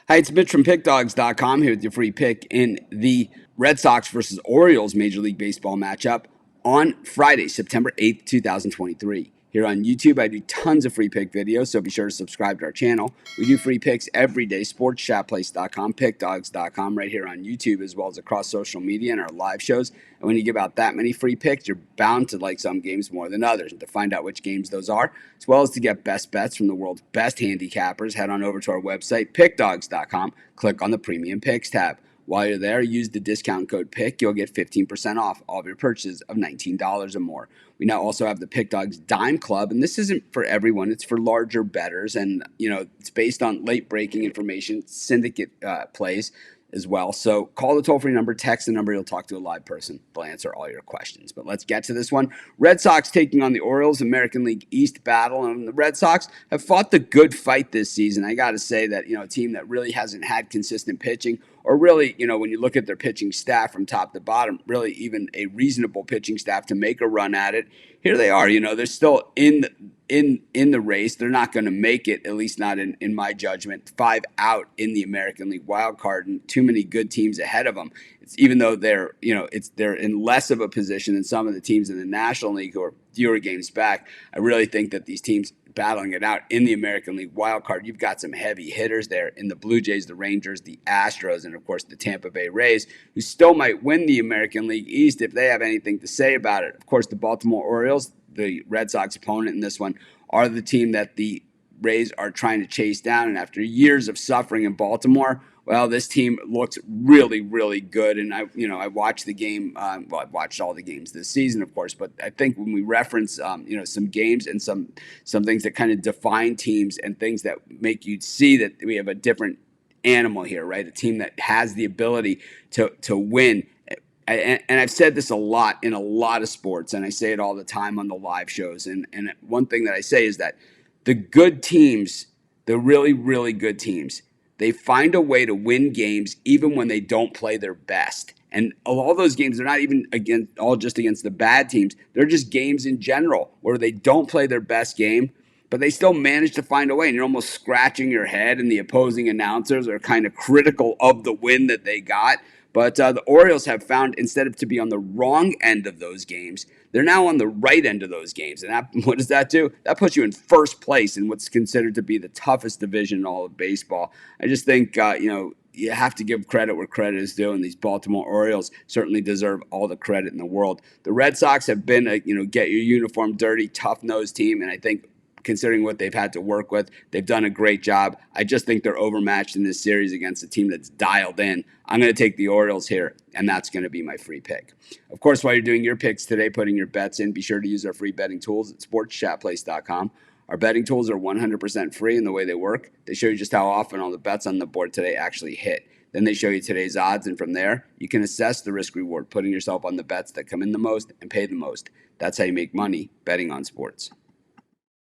Hi, it's Mitch from Pickdawgz.com here with your free pick in the Red Sox versus Orioles Major League Baseball matchup on Friday, September 8th, 2023. Here on YouTube, I do tons of free pick videos, so be sure to subscribe to our channel. We do free picks every day, sportschatplace.com, pickdawgz.com, right here on YouTube, as well as across social media and our live shows. And when you give out that many free picks, you're bound to like some games more than others. And to find out which games those are, as well as to get best bets from the world's best handicappers, head on over to our website, pickdawgz.com, click on the Premium Picks tab. While you're there, use the discount code PICK. You'll get 15% off all of your purchases of $19 or more. We now also have the Pick Dawgz Dime Club, and this isn't for everyone. It's for larger bettors, and it's based on late-breaking information, syndicate plays as well. So call the toll-free number, text the number. You'll talk to a live person. They'll answer all your questions. But let's get to this one. Red Sox taking on the Orioles, American League East battle, and the Red Sox have fought the good fight this season. I got to say that a team that really hasn't had consistent pitching, or really, when you look at their pitching staff from top to bottom, really even a reasonable pitching staff to make a run at it. Here they are. They're still in the race. They're not going to make it, at least not in my judgment. 5 out in the American League wild card, and too many good teams ahead of them. Even though they're in less of a position than some of the teams in the National League who are fewer games back. I really think that these teams battling it out in the American League wild card, you've got some heavy hitters there in the Blue Jays, the Rangers, the Astros, and of course the Tampa Bay Rays, who still might win the American League East if they have anything to say about it. Of course, the Baltimore Orioles, the Red Sox opponent in this one, are the team that the Rays are trying to chase down. And after years of suffering in Baltimore, well, this team looks really, really good. And I watched the game. I've watched all the games this season, of course. But I think when we reference, some games and some things that kind of define teams and things that make you see that we have a different animal here, right? A team that has the ability to win. And I've said this a lot in a lot of sports, and I say it all the time on the live shows. And one thing that I say is that the good teams, the really, really good teams, they find a way to win games even when they don't play their best. And all those games, they're not even just against the bad teams. They're just games in general where they don't play their best game, but they still manage to find a way. And you're almost scratching your head, and the opposing announcers are kind of critical of the win that they got. But the Orioles have found, instead of to be on the wrong end of those games, they're now on the right end of those games. And what does that do? That puts you in first place in what's considered to be the toughest division in all of baseball. I just think, you have to give credit where credit is due, and these Baltimore Orioles certainly deserve all the credit in the world. The Red Sox have been a, get your uniform dirty, tough-nosed team, and I think considering what they've had to work with, they've done a great job. I just think they're overmatched in this series against a team that's dialed in. I'm going to take the Orioles here, and that's going to be my free pick. Of course, while you're doing your picks today, putting your bets in, be sure to use our free betting tools at sportschatplace.com. Our betting tools are 100% free in the way they work. They show you just how often all the bets on the board today actually hit. Then they show you today's odds, and from there, you can assess the risk-reward, putting yourself on the bets that come in the most and pay the most. That's how you make money betting on sports.